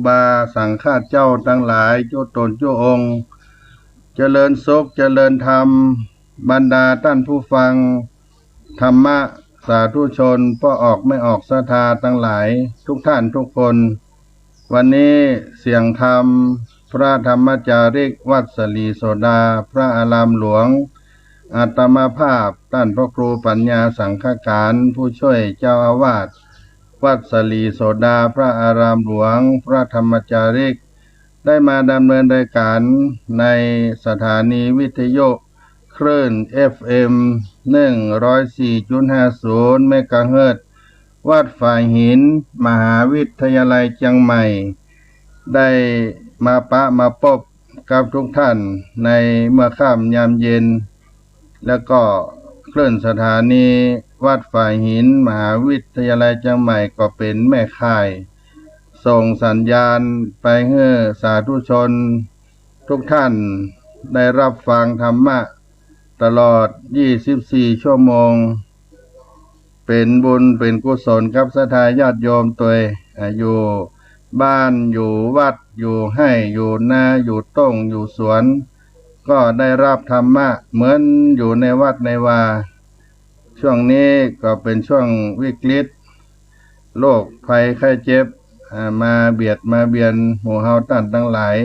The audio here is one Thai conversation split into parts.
บาสังฆาเจ้าทั้งหลายเจ้าตนเจ้าองค์เจริญสุขเจริญธรรมบรรดาท่านผู้ฟังธรรมะสาธุชนผู้ออกไม่ออกศรัทธาทั้งหลายทุกท่านทุกคนวันนี้เสียงธรรมพระธรรมจาริกวัดสลีโสดาพระอารามหลวงอาตมาภาพท่านพระครูปัญญาสังฆการผู้ช่วยเจ้าอาวาสวัดสลีโสดาพระอารามหลวงพระธรรมจาริกได้มาดำเนินรายการในสถานีวิทยุคลื่น FM 104.50 เมกะเฮิรตซ์วัดฝ่ายหินมหาวิทยาลัยเชียงใหม่ได้มาพบกับทุกท่านในเมื่อค่ำยามเย็นแล้วก็คลื่นสถานีวัดฝ่ายหินมหาวิทยาลัยเชียงใหม่ก็เป็นแม่ข่ายส่งสัญญาณไปให้สาธุชนทุกท่านได้รับฟังธรรมะตลอด24ชั่วโมงเป็นบุญเป็นกุศลกับศรัทธาญาติโยมตัวอยู่บ้านอยู่วัดอยู่ให้อยู่นาอยู่ต้งอยู่สวนก็ได้รับธรรมะเหมือนอยู่ในวัดในวาช่วงนี้ก็เป็นช่วงวิกฤตโรคภัยไข้เจ็บมาเบียนหมู่เฮาท่านทั้งหลาย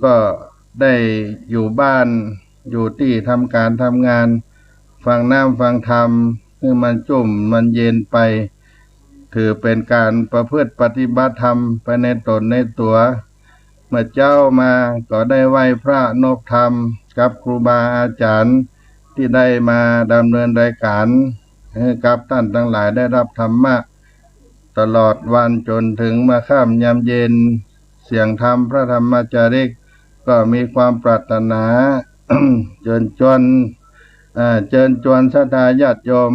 ก็ได้อยู่บ้านอยู่ที่ทำการทำงานฟังน้ำฟังธรรมให้มันจุ่มมันเย็นไปถือเป็นการประพฤติปฏิบัติธรรมไปในตนในตัวเมื่อเจ้ามาก็ได้ไหว้พระนบธรรมกับครูบาอาจารย์ที่ได้มาดำเนินรายการให้กับท่านทั้งหลายได้รับธรรมะตลอดวันจนถึงมาค่ำยามเย็นเสียงธรรมพระธรรมจาริกก็มีความปรารถนา เชิญชวนศรัทธาญาติโยม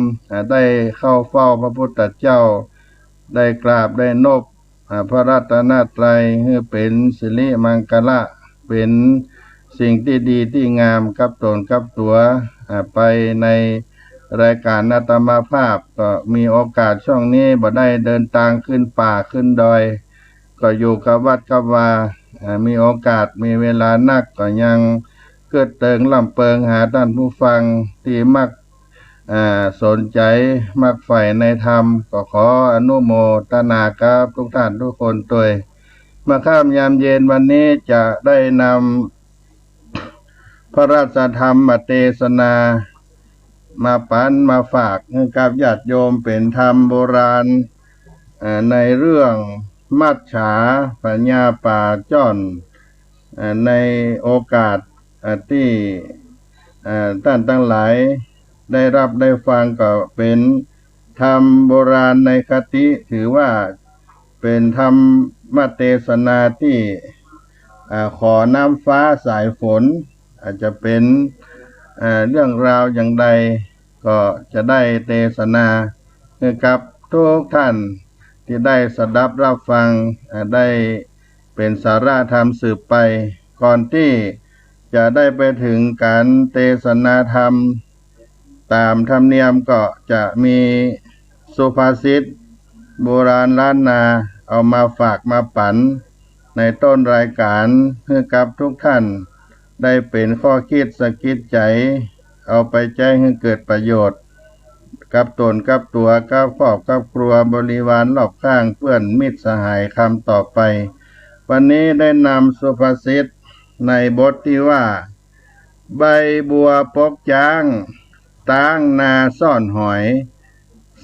ได้เข้าเฝ้าพระพุทธเจ้าได้กราบได้นบพระรัตนตรัยให้เป็นสิริมังคละเป็นสิ่งที่ดีที่งามกับตนกับตัวไปในรายการอาตมาภาพก็มีโอกาสช่วงนี้บ่ได้เดินทางขึ้นป่าขึ้นดอยก็อยู่กับวัดกับวามีโอกาสมีเวลานักก็ยังเกิดเติงลำเปิงหาท่านผู้ฟังที่มักสนใจมักใฝ่ในธรรมก็ขออนุโมทนากับทุกท่านทุกคนด้วยมาค่ำยามเย็นวันนี้จะได้นำพระราชธรรมเทศนามาปันมาฝากให้กับญาติโยมเป็นธรรมโบราณในเรื่องมัจฉาปัญญาป่าจ้อนในโอกาสที่ท่านทั้งหลายได้รับได้ฟังก็เป็นธรรมโบราณในคติถือว่าเป็นธรรมเทศนาที่ขอน้ำฟ้าสายฝนอาจจะเป็นเรื่องราวอย่างใดก็จะได้เทศนาให้กับทุกท่านที่ได้สดับรับฟังได้เป็นสาระธรรมสืบไปก่อนที่จะได้ไปถึงการเทศนาธรรมตามธรรมเนียมก็จะมีสุภาษิตโบราณล้านนาเอามาฝากมาปันในต้นรายการให้กับทุกท่านได้เป็นข้อคิดสะกิดใจเอาไปใช้ให้เกิดประโยชน์กับตนกับตัวกับครอบกับครัวบริวารรอบข้างเพื่อนมิตรสหายคำต่อไปวันนี้ได้นำสุภาษิตในบทที่ว่าใบบัวปกจางตั้งนาซ่อนหอย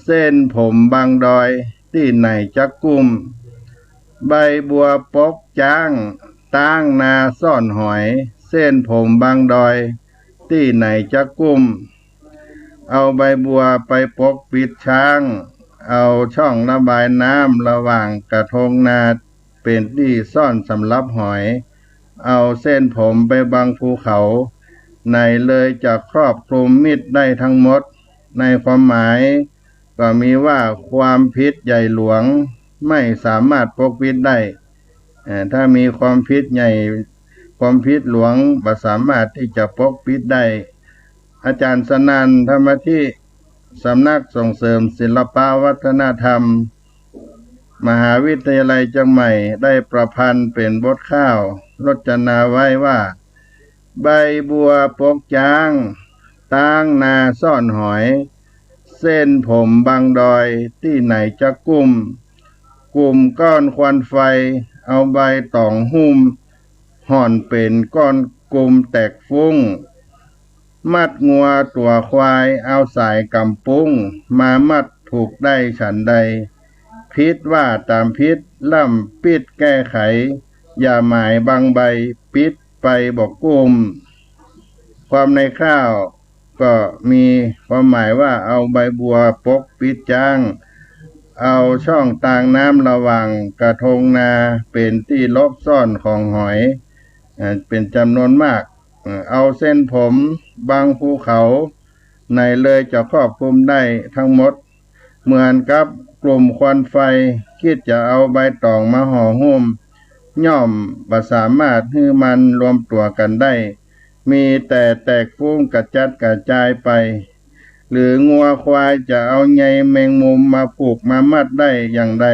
เส้นผมบางดอยที่ไหนจักกุมใบบัวปกจางตั้งนาซ่อนหอยเส้นผมบางดอยที่ไหนจักกุมเอาใบบัวไปปกปิดช้างเอาช่องระบายน้ำระหว่างกระทงนาเป็นที่ซ่อนสำหรับหอยเอาเส้นผมไปบังภูเขาในเลยจะครอบคลุมมิตรได้ทั้งหมดในความหมายก็มีว่าความผิดใหญ่หลวงไม่สามารถปกปิดได้ถ้ามีความผิดใหญ่ความผิดหลวงบ่สามารถที่จะปกปิดได้อาจารย์สนั่นธรรมธิสำนักส่งเสริมศิลปวัฒนธรรม มหาวิทยาลัยเชียงใหม่ได้ประพันธ์เป็นบทข้าวรจนาไว้ว่าใบบัวปกจางตั้งนาซ่อนหอยเส้นผมบางดอยที่ไหนจะกุมกลุ่มก้อนควันไฟเอาใบตองหุ้มห่อนเป็นก้อนกลุ่มแตกฟุ้งมัดงัวตัวควายเอาสายกำปุ้งมามัดผูกได้ฉันใดพิษว่าตามพิษล่ำปิดแก้ไขอย่าหมายบางใบปิดไปบอกกุมความในข้าวก็มีความหมายว่าเอาใบบัวปกปิดจ้างเอาช่องต่างน้ำระหว่างกระทงนาเป็นที่ลบซ่อนของหอยเป็นจำนวนมากเอาเส้นผมบางภูเขาในเลยจะครอบคลุมได้ทั้งหมดเหมือนกับกลุ่มควันไฟคิดจะเอาใบตองมาห่อหุ้มย่อมบ่สามารถให้มันรวมตัวกันได้มีแต่แตกฟุ้งกระจัดกระจายไปหรืองัวควายจะเอาใยแมงมุมมาผูกมามัดได้อย่างใด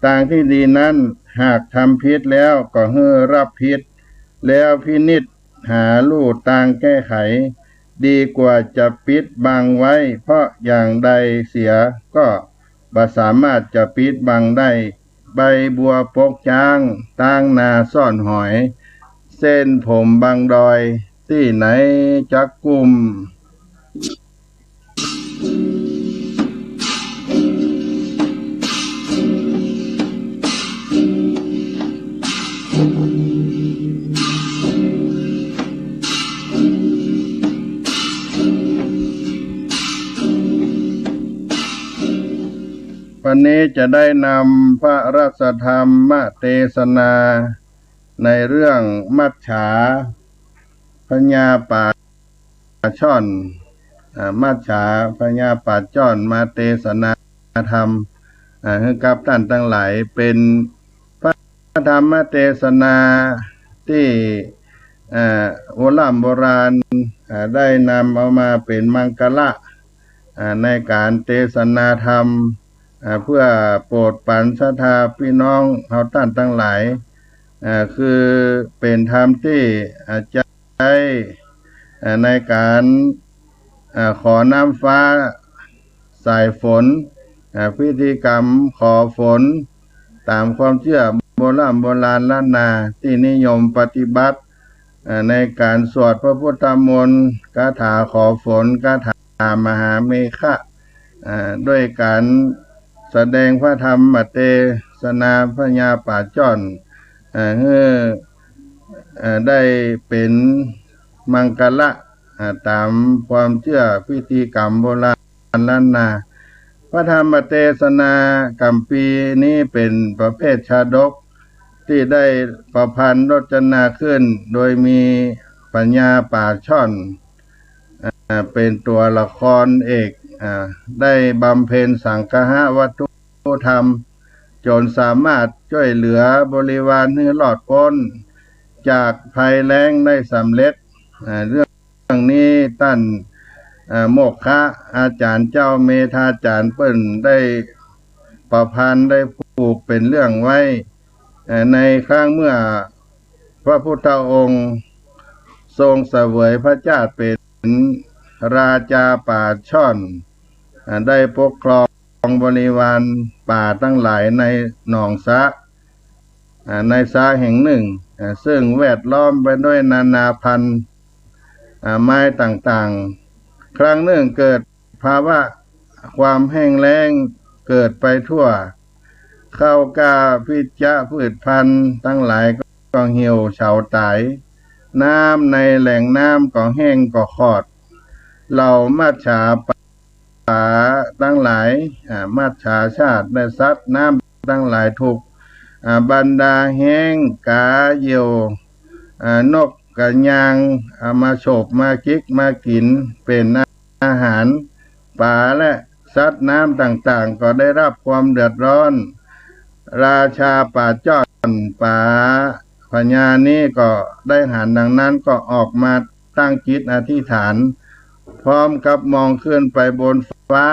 ต่างที่ดีนั้นหากทำพิษแล้วก็ให้รับพิษแล้วพินิจหาลู่ต่างแก้ไขดีกว่าจะปิดบังไว้เพราะอย่างใดเสียก็บ่สามารถจะปิดบังได้ใบบัวปกจางตั้งนาซ่อนหอยเส้นผมบางดอยที่ไหนจักกุมวันนี้จะได้นำพระราชธรรมเทศนาในเรื่องมัจฉาพญาป่าช่อนมัจฉาพญาป่าจ้อนมาเทศนาธรรมให้กับท่านทั้งหลายเป็นพระธรรมเทศนาที่โบราณได้นำเอามาเป็นมังกละในการเทศนาธรรมเพื่อโปรดปันศรัทธาพี่น้องเฮาท่านทั้งหลายคือเป็นธรรมที่จะใช้ในการขอน้ำฟ้าสายฝนพิธีกรรมขอฝนตามความเชื่อโบราณล้านนาที่นิยมปฏิบัติในการสวดพระพุทธมนต์คาถาขอฝนคาถามหาเมฆะด้วยการแสดงพระธรรมเทศนาพญาป่าจ้อนได้เป็นมังกละตามความเชื่อพิธีกรรมโบราณล้านนาพระธรรมเทศนากัมปีนี้เป็นประเภทชาดกที่ได้ประพันธ์รจนาขึ้นโดยมีพญาป่าช่อนเป็นตัวละครเอกได้บำเพ็ญสังฆะวัตถุธรรมจนสามารถช่วยเหลือบริวารให้รอดพ้นจากภัยแล้งได้สำเร็จเรื่องนี้ท่านโมกขะอาจารย์เจ้าเมธาจารย์เปิ้นได้ประพันธ์ได้ผูกเป็นเรื่องไว้ในครั้งเมื่อพระพุทธองค์ทรงเสวยพระเจ้าเป็นราชาป่าช่อนได้ปกครองบริวารป่าทั้งหลายในหนองสะในสะแห่งหนึ่งซึ่งแวดล้อมไปด้วยนานาพันธุ์ไม้ต่างๆครั้งหนึ่งเกิดภาวะความแห้งแล้งเกิดไปทั่วข้าวกาพิจะพืชพันธุ์ทั้งหลายก็เหี่ยวเฉาตายน้ำในแหล่งน้ำก็แห้งก็ขอดเหล่ามัจฉาป่าทั้งหลายมัจฉาชาติและสัตว์น้ำทั้งหลายถูกบรรดาแห้งกาเหยี่ยวนกกระยางมาโฉบมากิกมากินเป็นอาหารป่าและสัตว์น้ำต่างๆก็ได้รับความเดือดร้อนราชาป่าจ้อนป่าพญานี้ก็ได้หันดังนั้นก็ออกมาตั้งจิตอธิษฐานพร้อมกับมองขึ้นไปบนฟ้า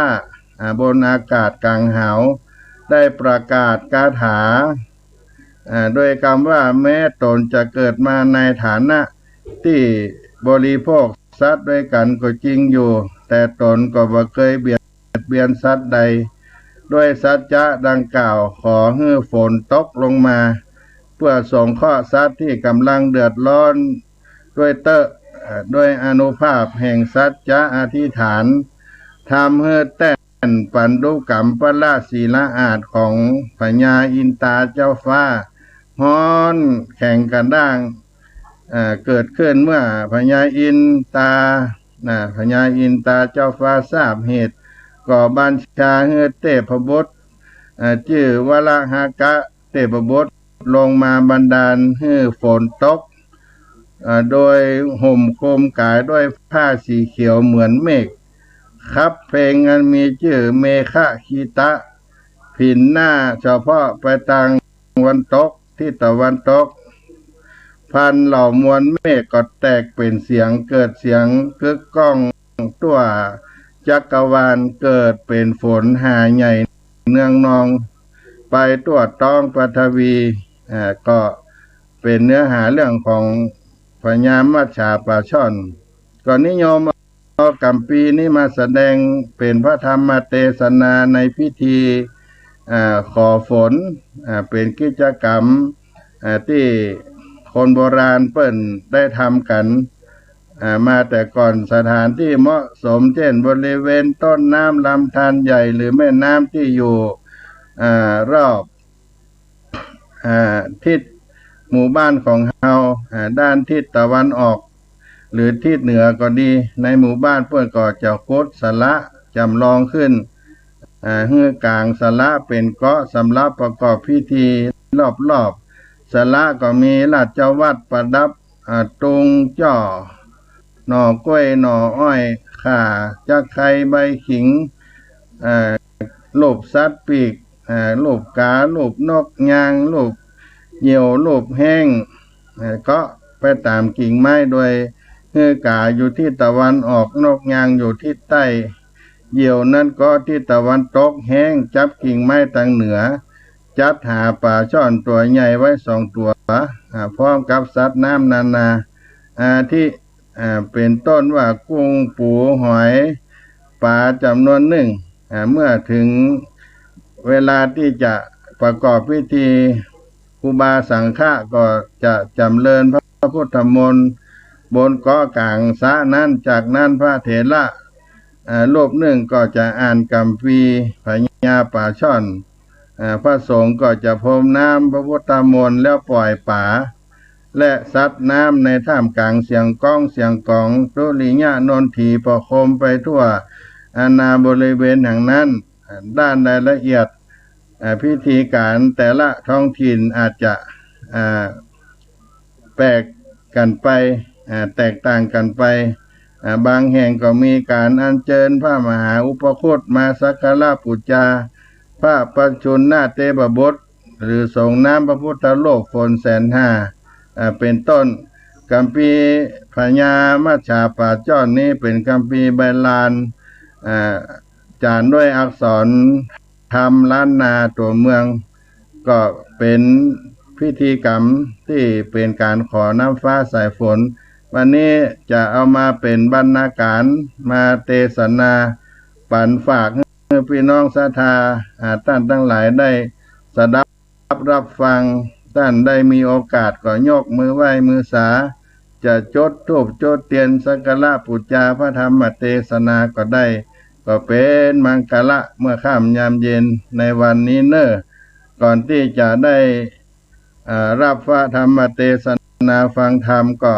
บนอากาศกลางหาว ได้ประกาศคาถาโดยคำว่าแม้ตนจะเกิดมาในฐานะที่บริโภคสัตว์ด้วยกันก็จริงอยู่แต่ตนก็บ่เคยเบียดเบียนสัตว์ใดด้วยสัจจะดังกล่าวขอให้ฝนตกลงมาเพื่อสงเคราะห์สัตว์ที่กำลังเดือดร้อนด้วยอานุภาพแห่งสัจจะอธิษฐานทำให้แต้นปันดุกรรมพระราศีละอาจของพญาอินตาเจ้าฟ้าฮ้อนแข่งกันด่างเกิดขึ้นเมื่อพญาอินตาพญาอินตาเจ้าฟ้าทราบเหตุก็บัญชาให้เทพบุตรชื่อวรหากะเทพบุตรลงมาบันดาลให้ฝนตกโดยห่มโคมกายด้วยผ้าสีเขียวเหมือนเมฆครับเพลงอันมีชื่อเมฆะคีตะผินหน้าเฉพาะไปทางตะวันตกที่ตะวันตกพันเหล่ามวลเมฆก็แตกเป็นเสียงเกิดเสียงกึกก้องตัวจักรวาลเกิดเป็นฝนหาใหญ่เนืองนองไปตัวต้องปฐวีก็เป็นเนื้อหาเรื่องของพญามัจฉาปลาช่อนก็นิยมเอากัมปีนี้มาแสดงเป็นพระธรรมเทศนาในพิธีขอฝนเป็นกิจกรรมที่คนโบราณเปิ้นได้ทำกันมาแต่ก่อนสถานที่เหมาะสมเช่นบริเวณต้นน้ำลำธารใหญ่หรือแม่น้ำที่อยู่รอบทิศหมู่บ้านของเราด้านทิศตะวันออกหรือทิศเหนือก็ดีในหมู่บ้านเพื่อนก็จะขุดสละจำลองขึ้นเฮือกลางสละเป็นเกาะสำหรับประกอบพิธีรอบสละก็มีราชวัตรประดับตุงจ่อหน่อกล้วยหน่ออ้อยข่าจักไข่ใบขิงรูปสัตว์ปีกรูปการูปนกยางรูปเหยี่ยวรูปแห้งก็ไปตามกิ่งไม้โดยเฮือกาอยู่ที่ตะวันออกนกยางอยู่ที่ใต้เหยี่ยวนั้นก็ที่ตะวันตกแห้งจับกิ่งไม้ทางเหนือจัดหาปลาช่อนตัวใหญ่ไว้2 ตัวพร้อมกับสัตว์น้ำนานาที่เป็นต้นว่ากุ้งปูหอยปลาจำนวนหนึ่งเมื่อถึงเวลาที่จะประกอบพิธีครูบาสังฆะก็จะจำเริญพระพุทธมนต์บนเกาะกลางสระนั้นจากนั้นพระเถระรูปหนึ่งก็จะอ่านกัมพีพญาป่าช่อนพระสงฆ์ก็จะพรมน้ำพระพุทธมนต์แล้วปล่อยป่าและซัดน้ำในท่ามกลางเสียงก้องเสียงกองตุลิยะนนทีประโคมไปทั่วอาณาบริเวณแห่งนั้นด้านรายละเอียดพิธีการแต่ละท้องถิ่นอาจจะแปลกกันไปแตกต่างกันไปบางแห่งก็มีการอัญเชิญพระมหาอุปคุตมาสักการะบูชาพระปัจจุนนาเตปบุตรหรือส่งน้ำพระพุทธโลกฝน150,000เป็นต้นกัมพีพญามัจฉาปลาจ้อนนี้เป็นกัมพีใบลานจานด้วยอักษรธรรมล้านนาตัวเมืองก็เป็นพิธีกรรมที่เป็นการขอน้ำฟ้าสายฝนวันนี้จะเอามาเป็นบรรณาการมาเทศนาปันฝากให้พี่น้องศรัทธาท่านทั้งหลายได้สดับรับฟังท่านได้มีโอกาสก็ยกมือไหว้มือสาจะจดธูปจดเทียนสักการะบูชาพระธรรมเทศนาก็ได้ก็เป็นมังคละเมื่อค่ำยามเย็นในวันนี้ก่อนที่จะได้รับพระธรรมเทศนาฟังธรรมก็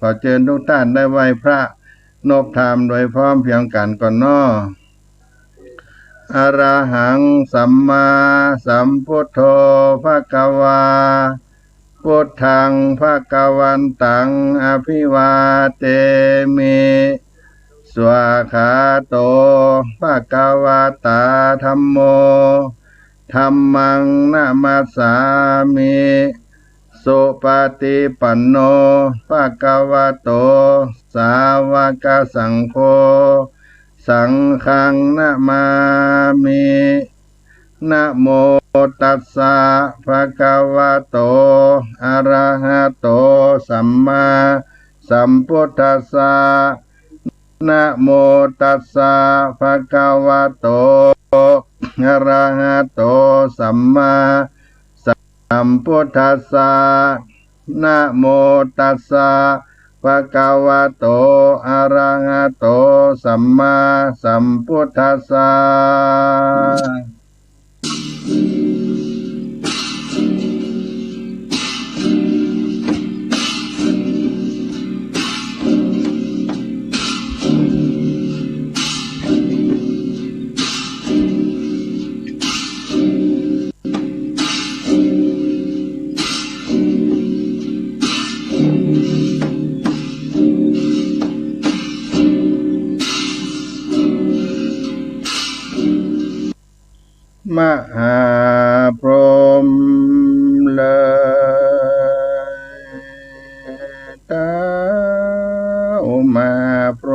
ขอเชิญทุกท่านได้ไหว้พระนบธรรมโดยพร้อมเพรียงกันก่อนน้ออะระหังสัมมาสัมพุทโธภควาพุทธังภควันตังอภิวาเทมิสวากขาโตภควตาธัมโมธัมมังนะมัสสามิสุปฏิปันโนภควโตสาวกสังโฆสังฆังนะมามิ นะโมตัสสะภะคะวะโตอะระหะโตสัมมาสัมพุทธัสสะนะโมตัสสะภะคะวะโตอะระหะโตสัมมาสัมพุทธัสสะนะโมตัสสะภะคะวะโตอะระหะโตสัมมาสัมพุทธัสสะมหาพรหมเลยเต้ามาพร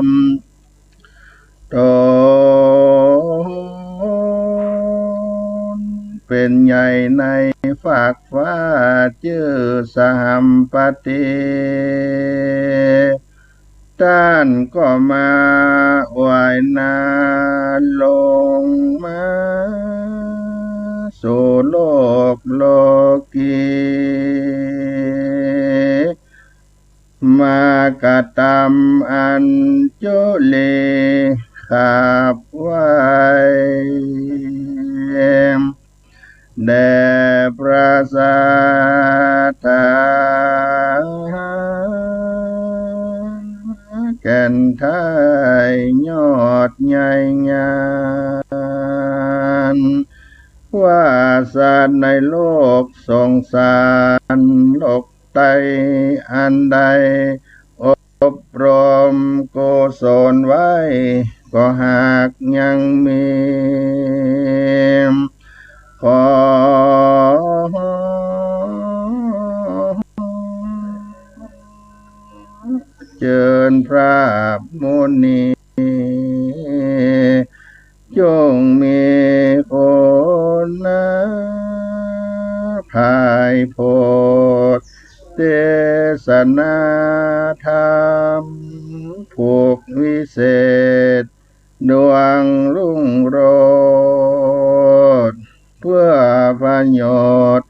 หมตนเป็นใหญ่ในฝากฟ้าชื่อสหัมปติท่านก็มาไหว้นาลงมาสู่โลกโลกีมากตามอัญจุลีขับไว้แด่พระสัทธาแก่นไทยยอดใหญ่งานว่าสัตว์ในโลกสงสารโลกไตอันใดอบรมกุศลไว้ก็หากยังมีขอเชิญพระมุนีจงมีคนภายโพธิเทศนาธรรมผูกวิเศษดวงรุ่งโรจน์เพื่อประโยชน์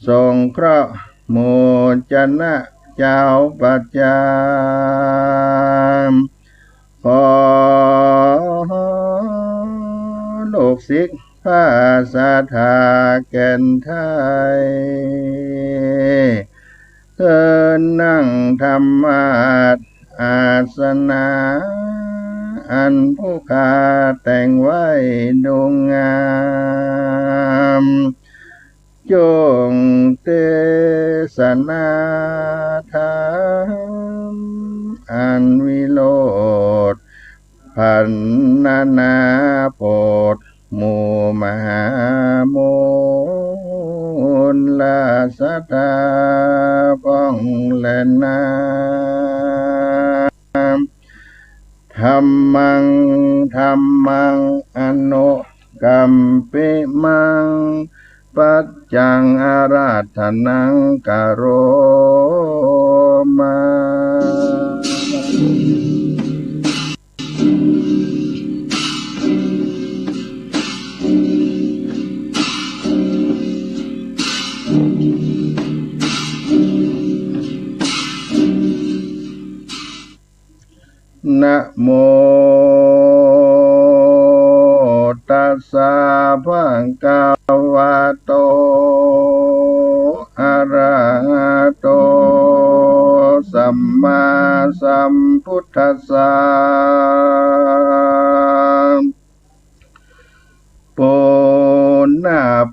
สงเคราะห์หมู่ชนะเจ้าประจำขอลูกศิษย์พระสัทธาแก่นไทยนั่งธรรมาสอาสนะอันผู้ข้าแต่งไว้ดูงามจงเทศนาธรรมอันวิโรจน์พันนาโปรดหมู่มหามูลลาสตาป้องและนาธรรมังอนุกัมปิมังปัจจังอาราธนังกโรมานะโมตัสสะภะคะวะโตอะระหะโตสัมมาสัมพุทธัสสะปุณณ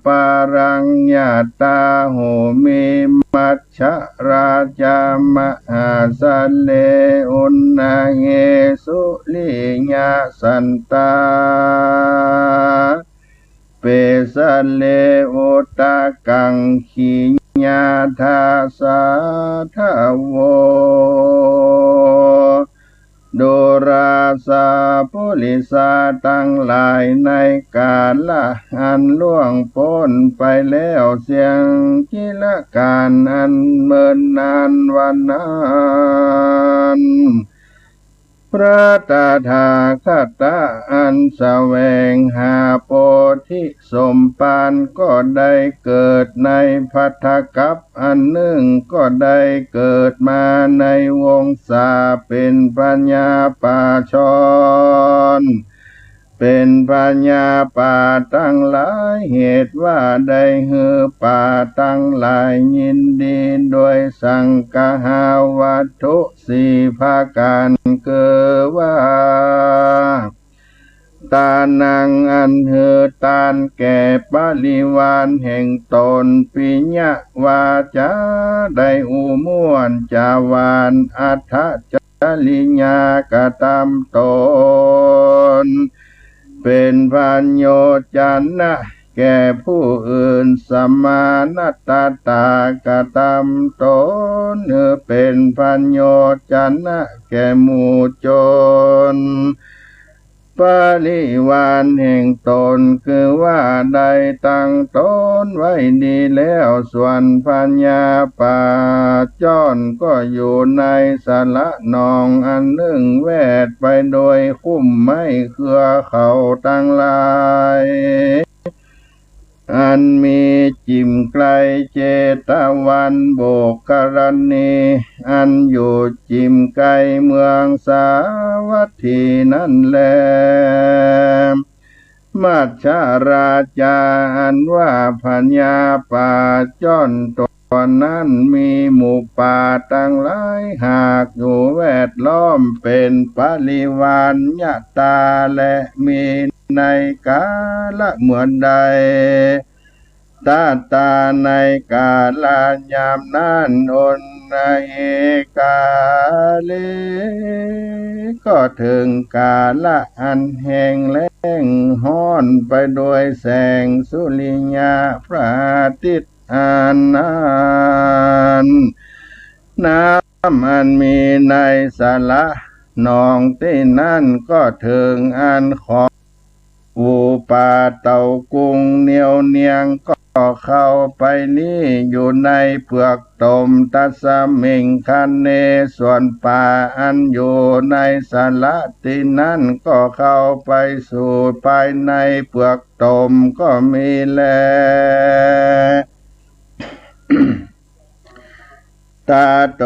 ปารังญาตาโหมิมัชฌราชามหาสัลเลอุณนาเยสุลิญาสันตาเปสัลเลอุตะกังขีญาทาสาทาโวโดรา สาปุริสาตั้งหลายในกาลอันล่วงพ้นไปแล้วเสียงกิลการอันเมินนานวันนั้นพระตถาคตอันแสวงหาโพธิสมภารก็ได้เกิดในภัททกัปอันหนึ่งก็ได้เกิดมาในวงศาเป็นปัญญาปาชรเป็นปัญญาป่าตั้งหลายเหตุว่าได้เฮือป่าตั้งหลายยินดีโดยสังฆาวัตถุสี่ภาการเกิดว่าตานังอันเฮือตานแก่ปริวารแห่งตนปิญญวาจาได้อุม่วนจาวานอัฏฐจริญญากตามตนเป็นพันโยจันนะแก่ผู้อื่นสมานัตตากตามตนเป็นพันโยจันนะแก่หมู่ชนปริวารแห่งตนคือว่าได้ตั้งตนไว้ดีแล้วส่วนปัญญาป่าจ้อนก็อยู่ในสละนองอันหนึ่งแวดไปโดยคุ้มไม้เครือเขาตั้งหลายอันมีจิมไกลเจตวันโบกกรณีอันอยู่จิมไกลเมืองสาวัตถีนั่นแลมัจฉราชาอันว่าพญาป่าจ้อนตัวนั้นมีหมู่ป่าตั้งหลายหากอยู่แวดล้อมเป็นปริวารญาตาและมีในกาละเหมือนใดตาในกาลยามนั้นอนนาเอกาเลก็ถึงกาละอันแห้งแล้งห้อนไปโดยแสงสุริยะพระอาทิตย์อันนั้นน้ำอันมีในสระนองที่นั่นก็ถึงอันของอุปาเต่ากุงเหนียวเนียงก็เข้าไปนี้อยู่ในเปลือกตมตัสมิงคันเนส่วนป่าอันอยู่ในสระที่นั่นก็เข้าไปสู่ภายในเปลือกตมก็มีแล ตาโต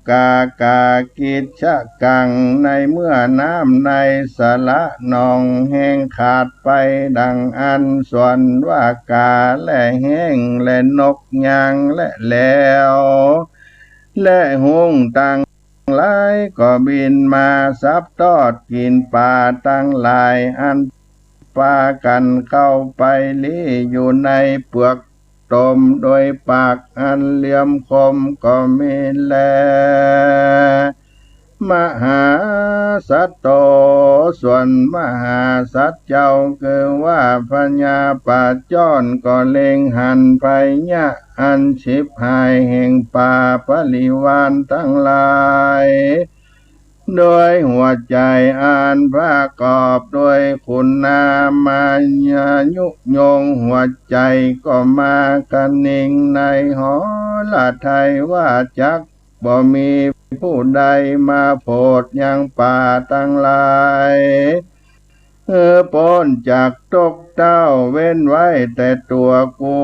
กากากิจชะกังในเมื่อน้ำในสระนองแห้งขาดไปดังอันส่วนว่ากาและแห้งและนกยางและแล้วและหงส์ตั้งหลายก็บินมาซับทอดกินป่าตั้งหลายอันปากันเข้าไปลี้อยู่ในเปลือกตมโดยปากอันเหลี่ยมคมก็มีแลมหาสัตโตส่วนมหาสัตเจ้าคือว่าพญาป่าจ้อนก็เล็งหันไปญะอันฉิบหายแห่งป่าปริวารทั้งหลายโดยหัวใจอันประกอบด้วยคุณนามายุยงหัวใจก็มากันนิ่งในหอละไทยว่าจักบ่มีผู้ใดมาโพดยังป่าตั้งหลายพ้นจากตกเต้าเว้นไว้แต่ตัวกู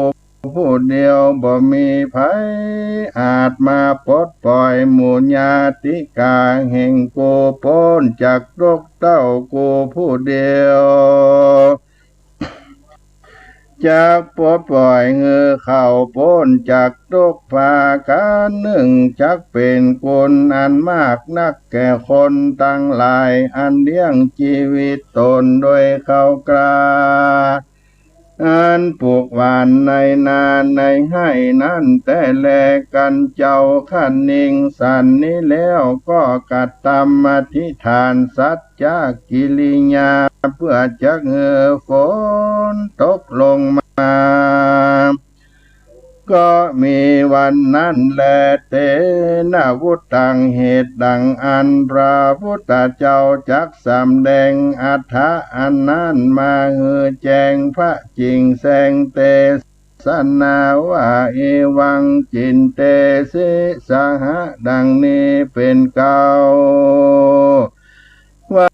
ผู้เดียวบ่มีภัยอาจมาปลดปล่อยหมู่ญาติกาแห่งกูพ้นจากตกเต้ากูผู้เดียวจากปลดปล่อยเงือเข้าพ้นจากตกภาการหนึ่งจักเป็นคุณอันมากนักแก่คนตั้งหลายอันเลี้ยงชีวิตตนโดยเขากล้าอันปลูกหวานในนาในให้นั่นแต่แลกันเจ้าขันนิ่งสันนี้แล้วก็กัดตามอธิษฐานสัจจกิริยาเพื่อจะฝนตกลงมา ก็มีวันนั้นแลเตนะวุตังเหตุดังอันพระพุทธเจ้าจักสำแดงอัฏฐะอันนั้นมาแจ้งพระจริงแสงเตสนาว่าเอวังจินเตสิสหะดังนี้เป็นเก่าว่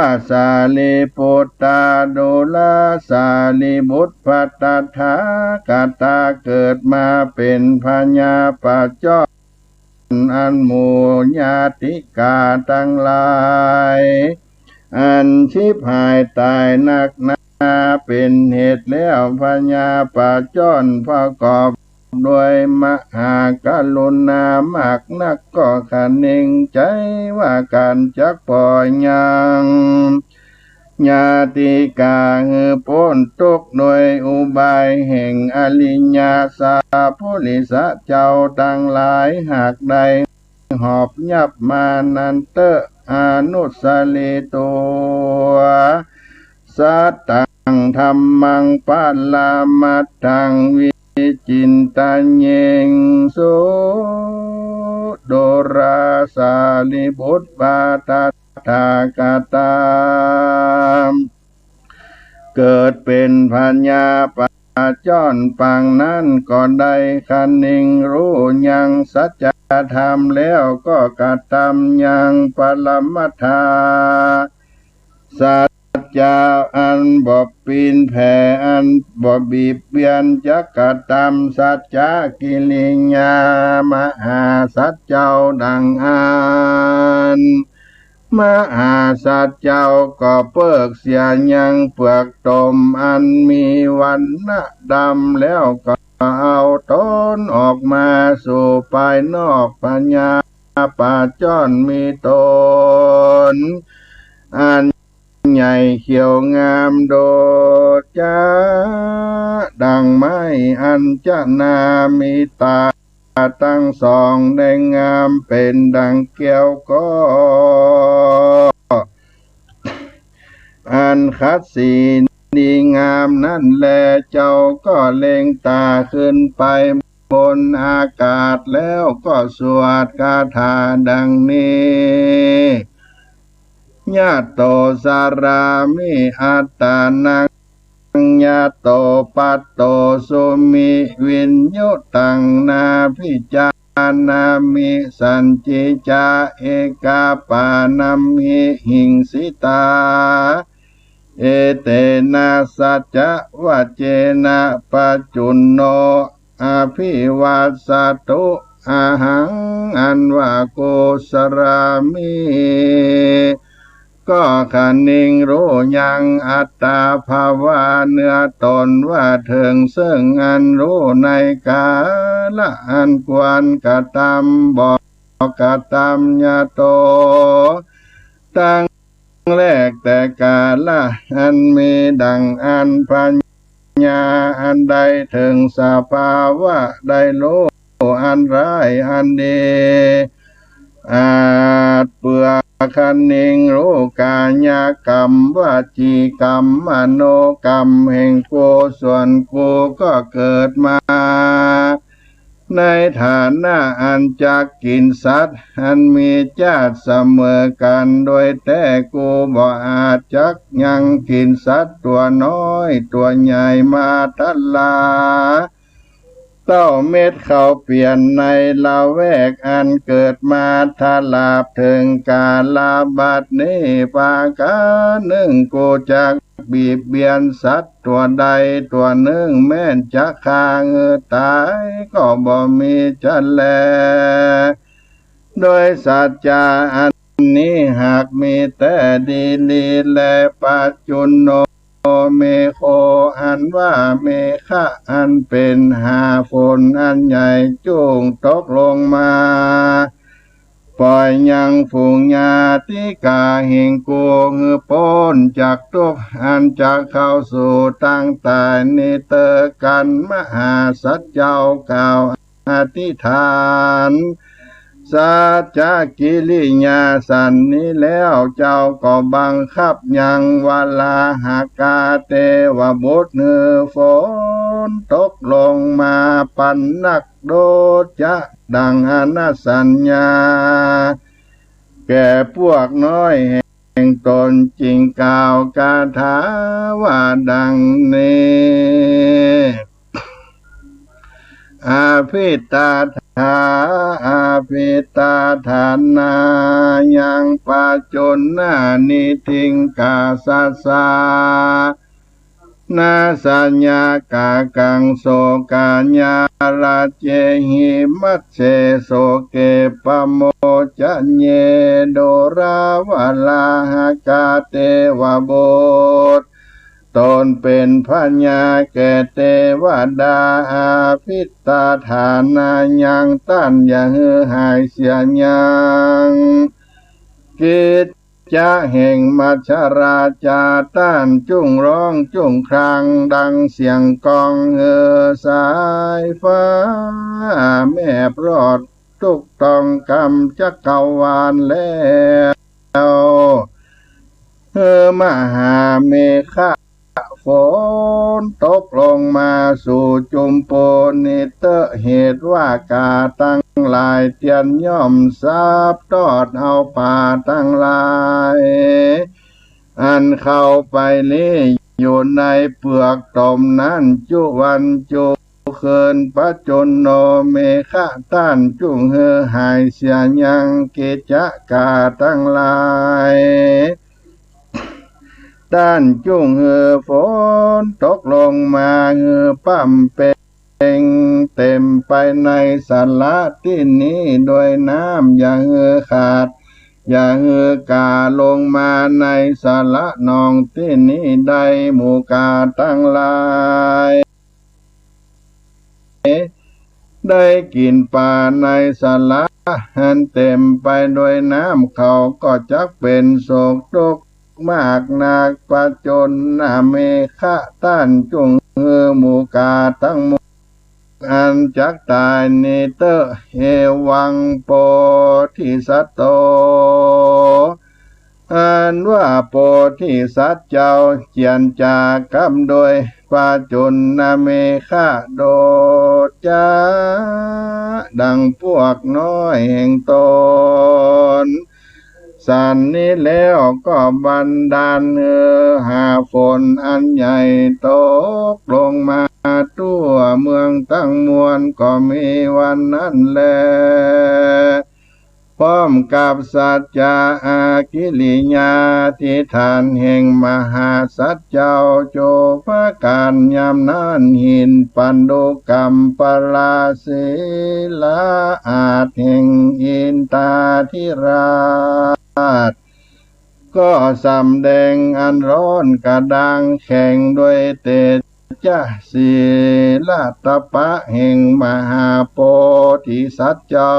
าสาลีปุตตาดุลาสาลีบุตรปัตตถากตาเกิดมาเป็นพญาปัจจรอันหมู่ญาติกาทั้งหลายอันชิบหายตายนักหนาเป็นเหตุแล้วพญาปัจจรประกอบด้วยมหากรุณามากนักก็ขันเองใจว่าการจักปล่อยยังญาติกาพ้นทุกข์โดยอุบายแห่งอริยสาพุริสะเจ้าทั้งหลายหากใดหอบยับมานันเตออนุสลิตัวสัตตังธรรมังปัลลามัตถังวิจินตัญเยงสุโดราสาลิบุตรปาตัตถากตามเกิดเป็นพญาปัจจรปางนั้นก็ได้คันนิงรู้ยังสัจธรรมแล้วก็กระทำยังปรมัตถาสัจจะอันบ่ปีนแผ่อันบ่บีบเบียนจักกระทำสัจจะกิริยามหาสัจเจ้าดังอันมหาสัจเจ้าก็เพิกเสียยังเปลือกตมอันมีวันนะดำแล้วก็เอาตนออกมาสู่ภายนอกปัญญาปัจจรมีตนอันใหญ่เขียวงามโดดจ้าดังไม้อัญจนามีตาตั้งสองได้งามเป็นดังแก้วก็อันคัดสีดีงามนั่นแลเจ้าก็เล็งตาขึ้นไปบนอากาศแล้วก็สวดคาถาดังนี้ญาโตสารามิอัตตานังญาโตปัตโตสุมิวินยุตังนาพิจานามิสันจิจาเอกาปานัมหิหิงสิตาเอเตนะสัจจะวัจเจนะปัจจุนโนอภิวาสตุอาหังอันว่าโกสรามิก็ขันนิงรู้ยังอัตตาภาวะเนื้อตนว่าถึงซึ่งอันรู้ในกาละอันควรกระทำบอกกระทำญาโตตั้งแรกแต่กาละอันมีดังอันปัญญาอันใดถึงสภาวะได้รู้อันร้ายอันดีอาจเปื่อคันนิงรู้กายกรรมวจีกรรมมโนกรรมแห่งกูส่วนกูก็เกิดมาในฐานะอันจักกินสัตว์อันมีญาติเสมอกันโดยแต่กูบ่อาจจักยังกินสัตว์ตัวน้อยตัวใหญ่มาทัลลาเต้าเม็ดเขาเปลี่ยนในละแวกอันเกิดมาทาลาบถึงกาลาบัดนี้ปากาหนึ่งกูจักบีบเบียนสัตว์ตัวใดตัวหนึ่งแม่นจะฆ่าตายก็บ่มีจะแลโดยสัจจะอันนี้หากมีแต่ดีลีและปัจจุนโนเมโคอันว่าเมฆะอันเป็นหาฝนอันใหญ่จุ่งตกลงมาปล่อยยังฝูงญาติกาแห่งกูพ้นจากทุกข์อันจะเข้าสู่ตั้งแต่นิเตอกันมหาสัจเจ้ากล่าวอธิษฐาน สัจจกิริยาสันนี้แล้วเจ้าก็บังคับยังวลาหากาเตวบุตรฝนตกลงมาปันนักโดจะดังอนัสสัญญาแก่พวกน้อยแห่งตนจริงกล่าวคาถาว่าดังนี้อาภิตาถาอาภิตาฐานายังปัจจนานิทิงกาสัสสานาสัญญากากังโสกาญาลาเจหิมัสเสโสเกปโมจะเยโดราวลาหากาเตวบุตรตนเป็นพญาแก่เทวดาอาภิตาฐานายังตั้นอย่าเหือหายเสียยังกิจจะแห่งมัชราชาต้านจุ้งร้องจุ้งครางดังเสียงกองสายฟ้าแม่ปลอดทุกต้องกำจักรวาลแล้วมหาเมฆะฝนตกลงมาสู่จุมโปนิเตเหตุว่ากาตั้งหลายเตียนย่อมทราบตอดเอาป่าตั้งหลายอันเข้าไปนี้อยู่ในเปลือกตมนั้นจุวันจุเคินปัจจนโนเมฆะต้านจุงเฮหายเสียยังกิจกาตั้งหลายด้านจุงฝนตกลงมาปั่มเป็นเต็มไปในสาระที่นี้โดยน้ำอย่าขาดอย่ากาลงมาในสาระนองที่นี้ได้หมู่กาตั้งหลายได้กินป่าในสาระหันเต็มไปโดยน้ำเขาก็จักเป็นโศกตกมากนักปัจจนนาเมฆะต้านจุงหมู่กาทั้งหมดอันจักตายนิเตเอวังโปธิสัตโตอันว่าโพธิสัตว์เจ้าเจียนจากรรมโดยปัจจุนนาเมฆะโดจาดังพวกน้อยแห่งตนสันนี้แล้วก็บันดาลหาฝนอันใหญ่ตกลงมาทั่วเมืองตั้งมวลก็มีวันนั้นแลพร้อมกับสัจจะอากิริยาที่ฐานแห่งมหาสัจเจ้าโจภการยามนั้นหินปันโดกรรมปราศิลาอาจแห่งอินตาธิราชก็สำแดงอันร้อนกระดังแข่งด้วยเตจะศีลตปะแห่งมหาโพธิสัตว์เจ้า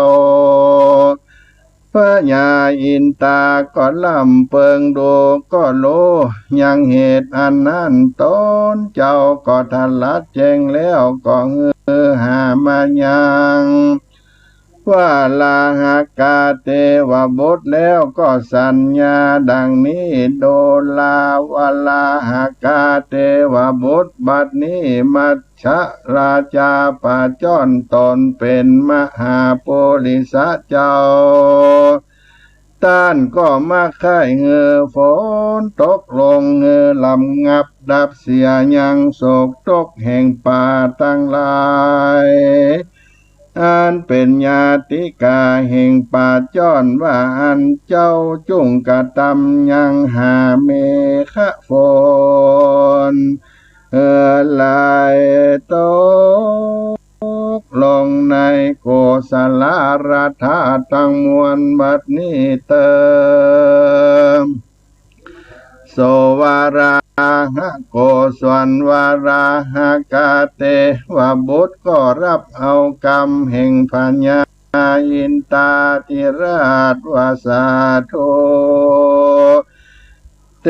พระญาอินตาก็ลำเปิงดูก็โลยังเหตุอันนั้นตนเจ้าก็ทลัดแจ้งแล้วก็หามายังว่าลาหากาเตวบุตรแล้วก็สัญญาดังนี้โดลาวลาหากาเตวบุตรบัดนี้มัชฌราชาปะจ้อนตนเป็นมหาโพธิสัตว์เจ้าต้านก็มาค่ายฝนตกลงลำงับดับเสียยังโศกตกแห่งป่าตั้งหลายอันเป็นญาติกาแห่งป่าจ้อนว่าอันเจ้าจุงกะตำยังหาเมฆะฝนลายตกลงในโกศลราธาตั้งมวลบัดนี้เติมโสวาราหะโกศลวาราหะกาเตวบุตรก็รับเอากรรมแห่งพญาอินตาธิราชวาสาโท เต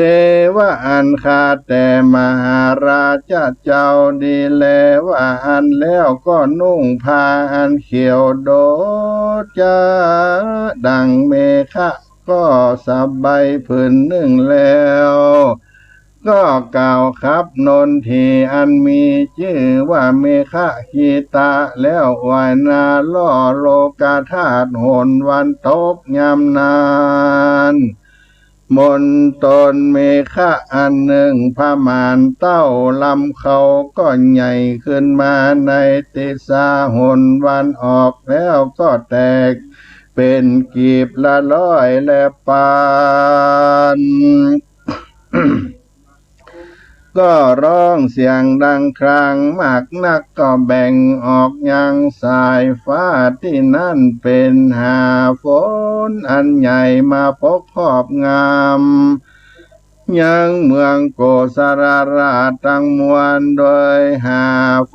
วะอันคาแต่มหาราชเจ้าดีแลว่าอันแล้วก็นุ่งผ้าอันเขียวโดดจะดังเมฆะก็สบายผืนหนึ่งแล้วก็กล่าวครับนนทีอันมีชื่อว่าเมฆะขีตาแล้ววายนาล่อโลกาธาตุหนวันตกยามนานมนตนเมฆะอันหนึ่งพมานเต้าลำเขาก็ใหญ่ขึ้นมาในติสาหนวันออกแล้วก็แตกเป็นกีบละร้อยและปานก็ร้องเสียงดังครางมากนักก็แบ่งออกยังสายฟ้าที่นั่นเป็นหาฝนอันใหญ่มาปกครอบงามยังเมืองโกสราราชทั้งมวลโดยหาฝ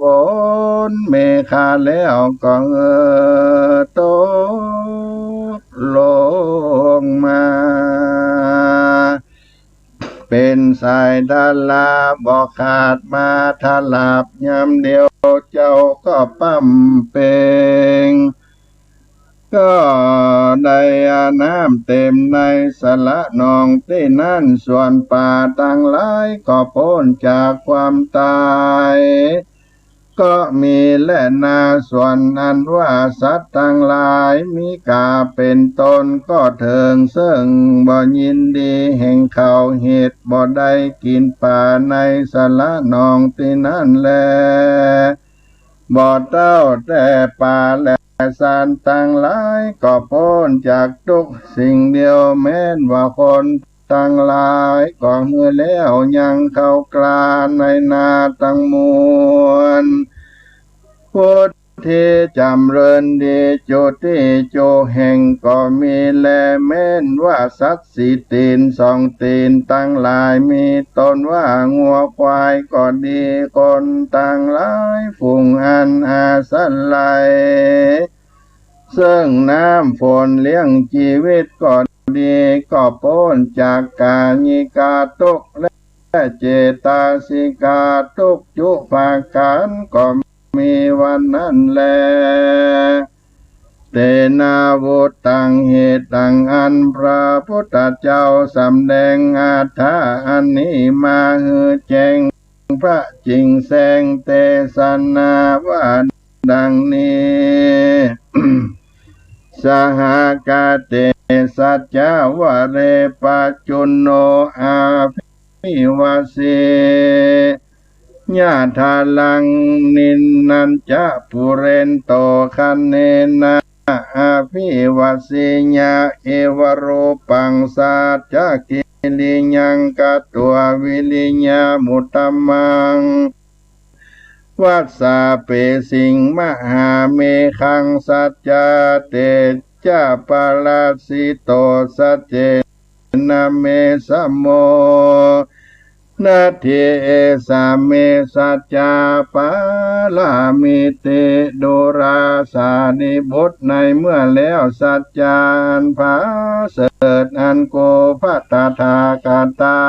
นเมฆาแล้วก็ตกลงมาเป็นสายดาลาบอกขาดมาทลาบยามเดียวเจ้าก็ปั้มเปงก็ได้น้ำเต็มในสละนองที่นั่นส่วนป่าต่างหลายก็พ้นจากความตายก็มีและนาส่วนอันว่าสัตว์ทั้งหลายมีกาเป็นตนก็เถิงซึ่งบ่ยินดีแห่งเขาเหตุบ่ได้กินป่าในสละนองที่นั่นแลบ่เต้าแต่ป่าและสัตว์ทั้งหลายก็พ้นจากทุกสิ่งเดียวแม้นว่าคนทั้งหลายก็เหือแล้วยังเข้ากลาในนาทั้งมวลพุทธิจำเริญดีจุติโจแห่งก็มีแลแม้นว่าสัตว์สี่ตีนสองตีนตั้งหลายมีตนว่างัวควายก็ดีคนตั้งหลายฝูงอันอาศัยไหลซึ่งน้ำฝนเลี้ยงชีวิตก็ดีก็พ้นจากกาญิกาทุกข์และเจตสิกาทุกข์ยุภาการก็มีวันนั้นแลเตนาวุตตังเหตุตังอันพระพุทธเจ้าสำแดงอาถาอันนี้มาหือแจ้งพระจริงแสงเตสนาว่าดังนี้ สหกาเตสัจจาวเรปัจจุโนอาภิวาสีญาทาลังนินนันจะปุเรนโตคันเนนะอาภิวาสีญาเอวโรปังสัจจกิลิยังกัตตัววิลิญามุตตมังวัสสาเปสิงมหาเมขังสัจจเตจาปาลาสิโตสัจเจนะเมสัมโมนาเทสาเมสัจจาปาลามิเตโดราสานิบทในเมื่อแล้วสัจจานภาเสดอันโกภัตถากาตา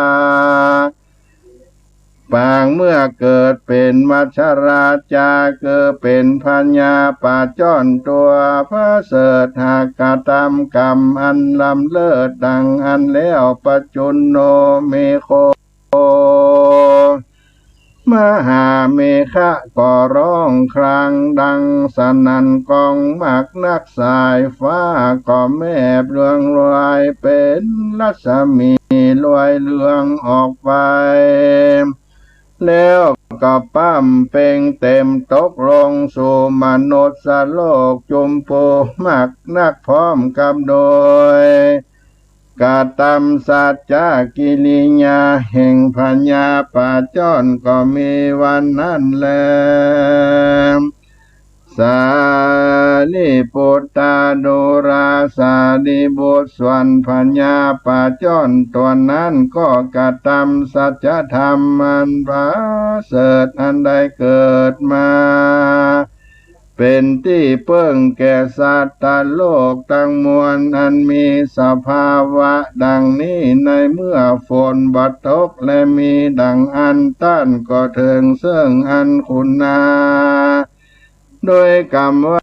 ปางเมื่อเกิดเป็นมัชราชาเกิดเป็นพัญญาปาจ้อนตัวพระเสดหากตามกรรมอันลำเลิศดังอันแล้วปัจจุนโนเมโคมหาเมฆะก็ร้องครางดังสนั่นกองมากนักสายฟ้าก็แมบเรืองรอยเป็นรัศมีลอยเรืองออกไปแล้วก็ปั้มเป่งเต็มตกลงสู่มนุษย์โลกจุมปูมากนักพร้อมกับโดยกาตัมสัจจกิริยาแห่งพัญญาปาจ้อนก็มีวันนั้นแลสาลีปุตตาโดราสาดีบุตรส่วนพัญญาปาจ้อนตัวนั้นก็กาตัมสัจธรรมอันประเสริฐอันได้เกิดมาเ เป็นที่เพิ่งแก่สัตว์โลกทั้งมวลอันมีสภาวะดังนี้ในเมื่อฝนบัดตกและมีดังอันต้านก็ถึงซึ่งอันคุณนาโดยกรรมว่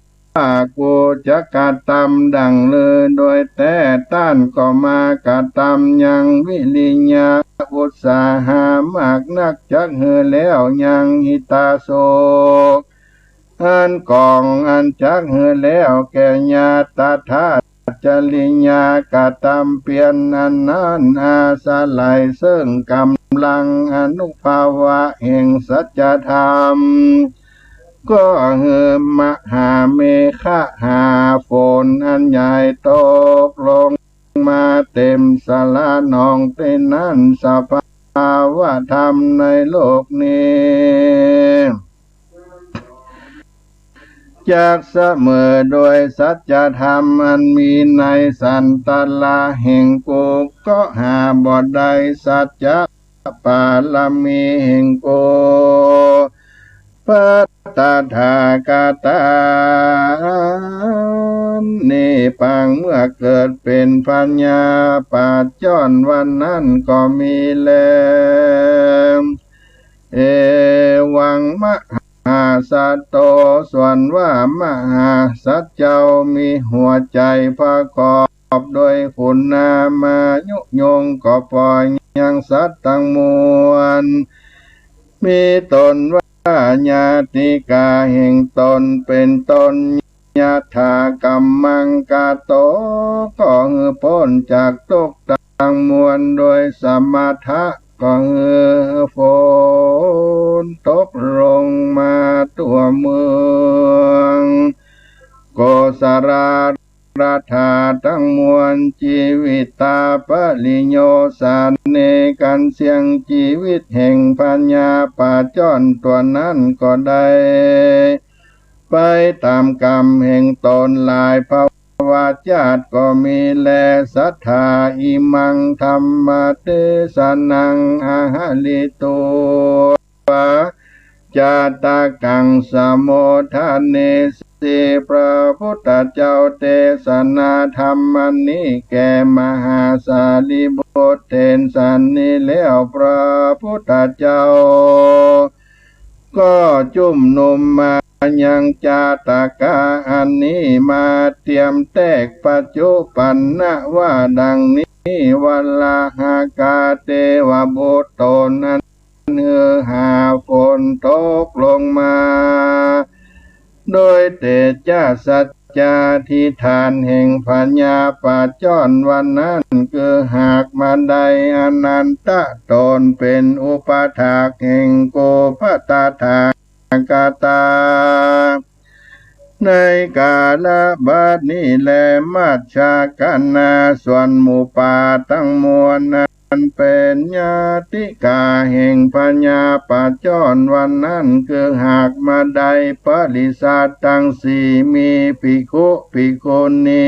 ากูจะกระทำดังเลยโดยแต่ต้านก็มากระทำยังวิริยะอุตสาหามากนักจักเหือแล้วยังหิตาโศกอันกองอันจักเหือแล้วแก่ญาตถาจริญากะทำเปลี่ยนอันนั้นอาสาลัยซึ่งกำลังอนุภาวะแห่งสัจธรรมก็เหือมหาเมฆะหาฝนอันใหญ่ตกลงมาเต็มสาลานองเป็นนั้นสภาวะธรรมในโลกนี้จากเสมอโดยสัจธรรมอันมีในสันตลาแห่งกูก็หาบ่ได้สัจจะปาลมีแห่งกูปัตตถากตานี่ปังเมื่อเกิดเป็นปัญญาปัจจรวันนั้นก็มีแล้วเอวังมหาสัตโตส่วนว่ามหาสัตเจ้ามีหัวใจประกอบโดยคุณนามายุโยงก็ปล่อยยังสัตว์ทั้งมวลมีตนว่าญาติกาแห่งตนเป็นตนญาถากรรมังกาโตก็หือพ้นจากทุกข์ทั้งมวลโดยสมถะก็หือฝนตกลงมาตัวเมืองโกสราราธาทั้งมวลชีวิตตาปริโยสานเนกันเสียงชีวิตแห่งปัญญาป่าจ้อนตัวนั้นก็ได้ไปตามกรรมแห่งตนหลายภาวะชาติก็มีแลศรัทธาอิมังธรรมเทศนังอาหาลิโตจาตากังสมโมทานเนสิพระพุทธเจ้าเทศนาธรรมนี้แก่มหาสารีบุตรเทนสันนี้แล้วพระพุทธเจ้าก็จุ่มนุมมายังจาตากาอันนี้มาเตรียมแตกปัจจุปันนะว่าดังนี้วัลลาหากาเทวบุตรตนนั้นเนื้อหาฝนตกลงมาโดยเตจาสัจจาทิฏฐานแห่งปัญญาปัจจรวันนั้นคือหากมาได้อนันตะตนเป็นอุปถากแห่งโกภตถากตาในกาลบัดนี้แลมัจฉากันนาส่วนหมู่ป่าทั้งมวลนั้นเป็นญาติกาแห่งปัญญาปัจจรวันนั้นคือหากมาได้ปริษัททั้งสี่มีภิกขุภิกขุณี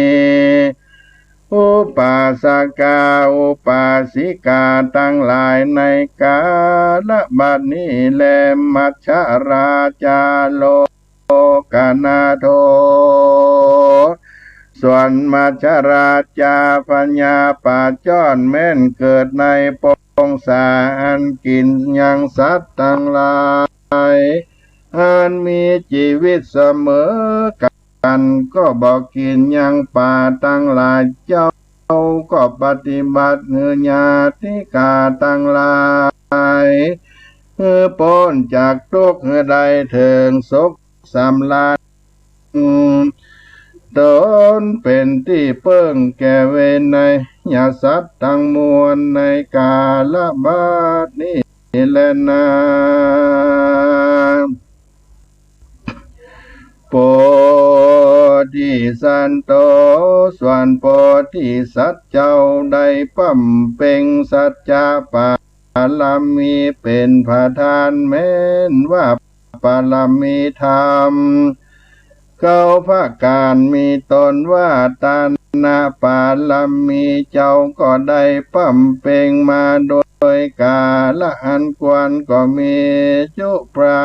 อุปาสกาอุปาสิกาทั้งหลายในกาลบัดนี้แลมัจฉราจาโลกนาโทส่วนมัจฉราจาปัญญาปัจจรแม้นเกิดในปงสาอันกินยังสัตว์ทั้งหลายอันมีชีวิตเสมอกันก็บอกกินยังป่าทั้งหลายเจ้าก็ปฏิบัติเหือญาติกาทั้งหลายพ้นจากทุกข์ใดถึงสุขสำราญตนเป็นที่เพิ่งแก่เวรในญาสัตว์ทั้งมวลในกาลบัดนี้แลนะโพธิสัตว์โตส่วนโพธิสัตว์เจ้าได้ปั้มเป่งสัจจะปาลามีเป็นประธานแม้นว่าปาลามีธรรมเขาพระการมีตนว่าตานาปาลามีเจ้าก็ได้ปั้มเป่งมาโดยกาละอันควรก็มีจุปรา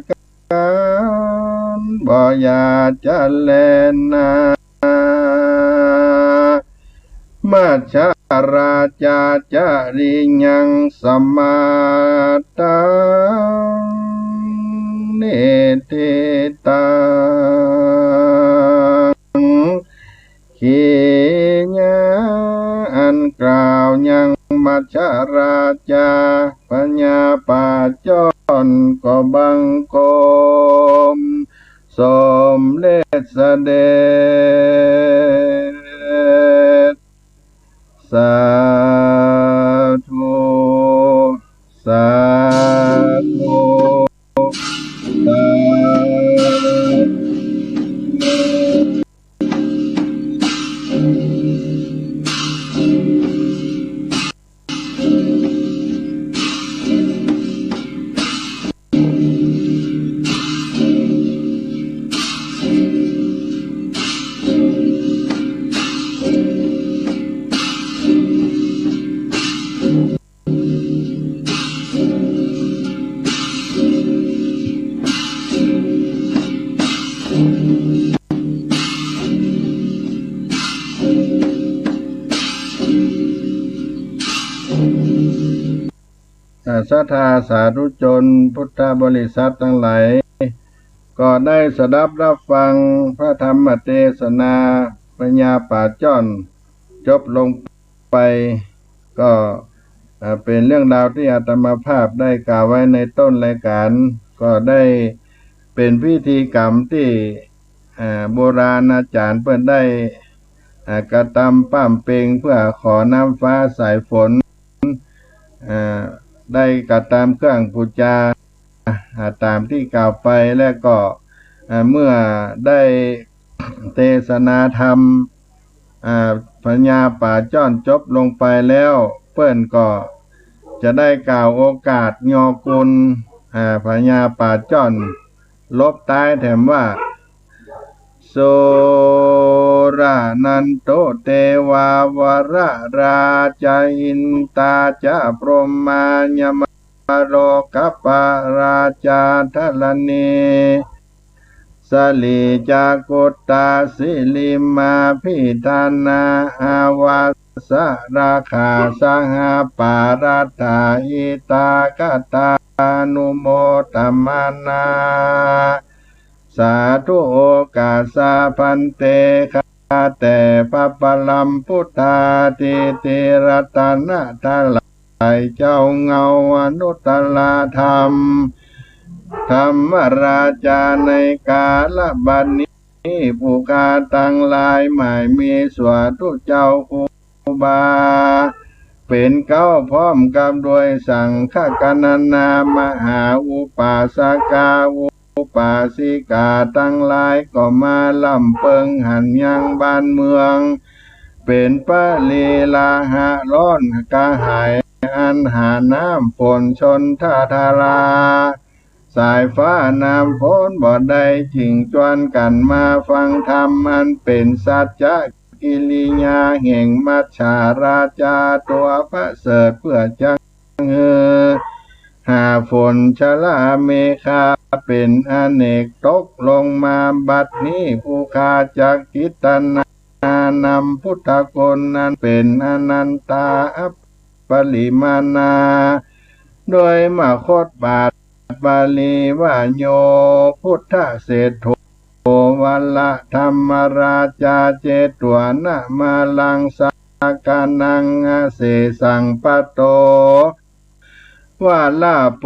ก กันบ่อยากจะแลนามัจฉาราชาจาริยังสมาตังเนติตังขีญาอันกล่าวยังมัจฉาราชาปัญญาปาจรก็บังคมสมเด็จเสด็จสาธุสาธุสาศรัทธาสาธุชนพุทธบริษัททั้งหลายก็ได้สดับรับฟังพระธรรมเทศนาปัญญาป่าจ้อนจบลงไปก็เป็นเรื่องราวที่อาตมาภาพได้กล่าวไว้ในต้นรายการก็ได้เป็นพิธีกรรมที่โบราณอาจารย์เพิ่นได้กระทำป้ามเปงเพื่อขอน้ำฟ้าสายฝนได้กระทำเครื่องบูชาตามที่กล่าวไปและก็เมื่อได้เทศนาธรรมปัญญาป่าจ้อนจบลงไปแล้วเปิ้นก็จะได้กล่าวโอกาสยอกุลปัญญาป่าจ้อนลบท้ายแถมว่าโสรานันโตเตวาวระราชอินตาจะพรหมายมโลกปาราชาทลนีสลีจากุตตาสิลิมาพิธานาอาวาสราคาสหปารัตถาอิตากตานุโมตมานาสาธุโอกาสาพันเตข้าแต่พระปลัมพุทธาติติรัตนะทลายเจ้าเงาอนุตตรธรรมธรรมราชาในกาลบัดนี้ผู้กาตั้งหลายหมายมีสวดทุเจ้าครูบาเป็นเก้าพร้อมกับด้วยสังฆกันนามหาอุปาสกาอุปาสิกาตั้งหลายก็มาลำเปิงหันยังบ้านเมืองเป็นปะลีลาหะร้อนกะหายอันหาน้ำฝนชนท่าทาราสายฟ้าน้ำฝนบ่ได้จิงจวนกันมาฟังธรรมอันเป็นสัจจะกิริยาแห่งมัจฉาราชาตัวพระเสริฐเพื่อจังหาฝนชลาเมฆาเป็นอเนกตกลงมาบัดนี้ผู้คาจักกิตนานำพุทธคุณนั้นเป็นอนันตาปริมานาโดยมาโคตบาทบาลีว่าโยพุทธเศรษฐโอวัลละธรรมราชาเจตวนะมาลังสากานังเสสังปโตว่าลาโป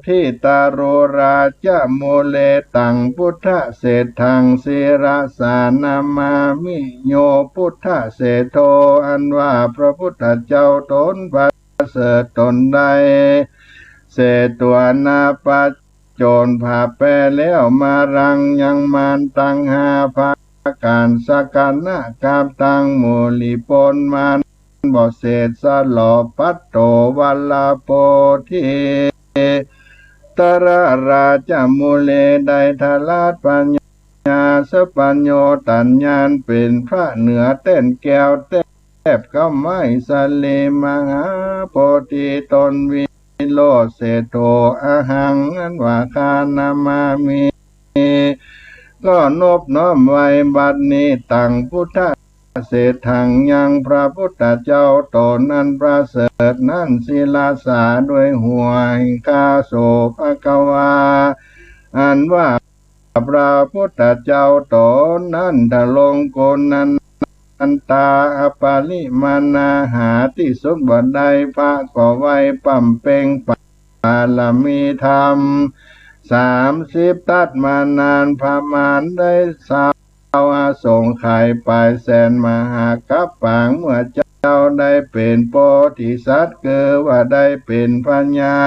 ทิตาโรราชโมเลตังพุทธเศรษฐังศิรสานามามิโยพุทธเศรษโทอันว่าพระพุทธเจ้าตนประเสริฐตนใดเศษตัวนาปัจโจรผ่าแปรแล้วมารังยังมานตังหาภาการสกันนะกาบตังโมลิปนมานบ่เศษสลอปัตโตวัลลาโปทิตระราชมูเลได้ทลาดปัญญาสปัญโยตัญญาณเป็นพระเหนือเต้นแก้วแทบก็ไม่สเลมหาโพธิตนวิ โลเสโตอะหังอันว่าคานามามิก็นบน้อมไว้บัดนี้ตั้งพุทธเศรษฐังยังพระพุทธเจ้าตนนั้นประเสริฐนั้นศิลาสาด้วยหัวหิงคาโสภะคะวาอันว่าพระพุทธเจ้าตนนั้นทะลงโกนนั้นอันตาอปาลิมานาหาที่สุดบ่ได้พระก็ไว้ปั่มเป่งปาลมีธรรม30ตัดมานานพามานได้สาวอาสงไขยปลายแสนมหากัปปางเมื่อเจ้าได้เป็นโพธิสัตว์เกิดว่าได้เป็นปัญญา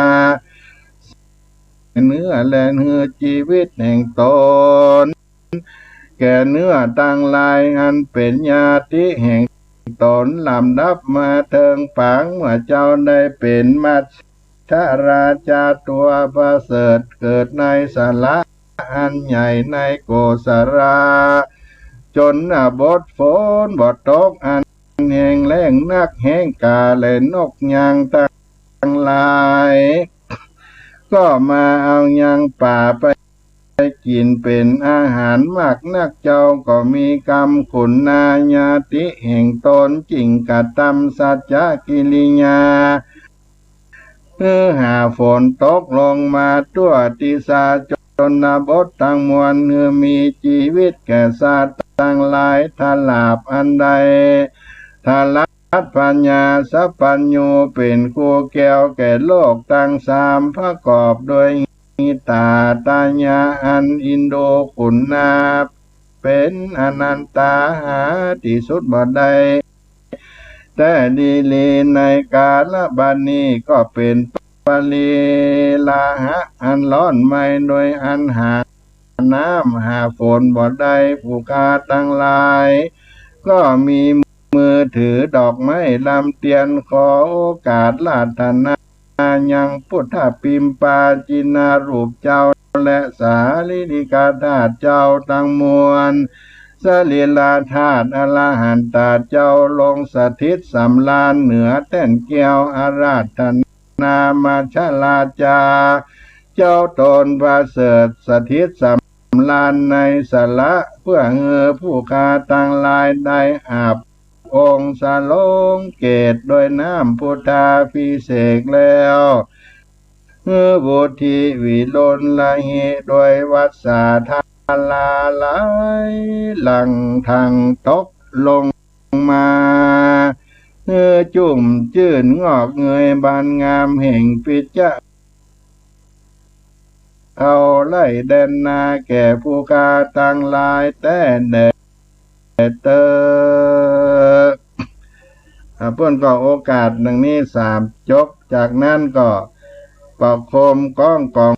เนื้อและเนื้อชีวิตแห่งตนแก่เนื้อตั้งลายอันเป็นญาติแห่งตนลำดับมาเทิงปางเมื่อเจ้าได้เป็นมัชฌราชาตัวประเสริฐเกิดในสาระอันใหญ่ในโกศราจนบทฝนบทตกอันแห่งแรงนักแห่งกาและนกยางตั้งหลายก็มาเอายางป่าไปกินเป็นอาหารมากนักเจ้าก็มีกรรมขุนนาญาติแห่งตนจริงกตัมสัจจกิริยาหาฝนตกลงมาตัวติสาจนบททั้งมวลมีชีวิตแก่สัตว์ทั้งหลายทลาบอันใดทลาดปัญญาสัพพัญญูเป็นคู่แก้วแก่โลกทั้งสามประกอบโดยตาตาญาอันอินโดขุนนาเป็นอนันตาหาที่สุดบ่ได้แต่ดีลีในกาลบัดนี้ก็เป็นปลีลาหะอันร้อนไม่โดยอันหาน้ำหาฝนบ่ได้ผู้กาตั้งหลายก็มีมือถือดอกไม้ลำเตียนขอโอกาสลาธนายังพุทธปิมปาจินารูปเจ้าและสาลิลิกาธาตุเจ้าทั้งมวลสลีลาธาตุอรหันตาเจ้าลงสถิตสำลานเหนือแท่นแก้วอาราธนามาชลาจาเจ้าตนประเสริฐสถิตสำลานในสละเพื่อผู้คาตั้งลายได้อาบองค์สาลงเกตโดยน้ำพุทธาภิเษกแล้วบุธีวิโลนละเหโดยวัดสาธาลาไหลหลังทางตกลงมาจุ่มจื่นงอกเงยบานงามแห่งปิจจะเอาไล่แดนนาแก่ผู้กาตั้งลายแต่แดเตอเพื่อนก็โอกาสดังนี้3จบจากนั้นก็ประโคมก้องกอง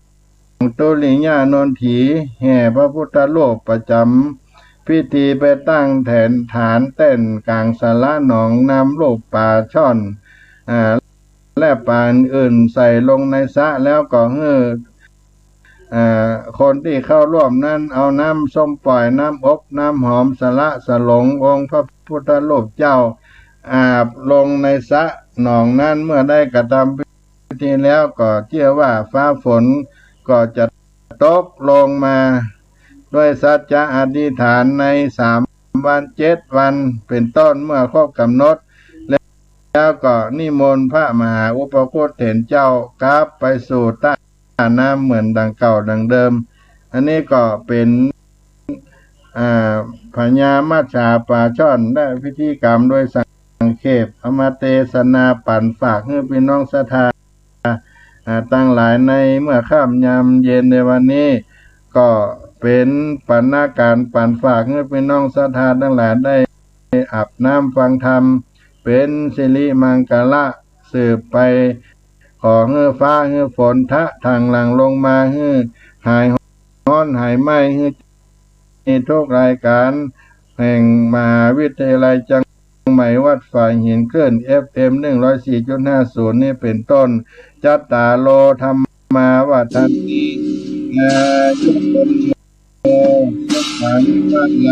ตุลิญานนถีแห่พระพุทธรูปประจำพิธีไปตั้งแทนฐานเต้นกลางสาระหนองน้ำลูกป่าช่อนและป่าอื่นใส่ลงในสระแล้วก็คนที่เข้าร่วมนั้นเอาน้ำส้มปล่อยน้ำอบน้ำหอมสละสลงองค์พระพุทธรูปเจ้าอาบลงในสระหนองนั้นเมื่อได้กระทำพิธีแล้วก็เชื่อว่าฟ้าฝนก็จะตกลงมาด้วยสัจจะอธิษฐานใน3 วัน 7 วันเป็นต้นเมื่อครบกำหนดแล้วก็นิมนต์พระมหาอุปคุตเถรเจ้ากลับไปสู่ใต้น้ำเหมือนดังเก่าดังเดิมอันนี้ก็เป็นพญามัจฉาป่าช่อนได้พิธีกรรมโดยสังเขปเอามาเทศนาปั่นฝากให้พี่น้องศรัทธาตั้งหลายในเมื่อค่ำยามเย็นในวันนี้ก็เป็นปัญนาการปั่นฝากให้พี่น้องศรัทธาทั้งหลายได้อาบน้ำฟังธรรมเป็นสิริมังกละสืบไปขอให้ฟ้าให้ฝนทะทางหลังลงมาให้หายร้อนหายไหม้ให้ทุกรายการแห่งมหาวิทยาลัยจังใหม่วัดฝ่ายหินเคลื่อน FM 104.50 นี่เป็นต้นจัตตาโลธรรมาวัฏฏันติ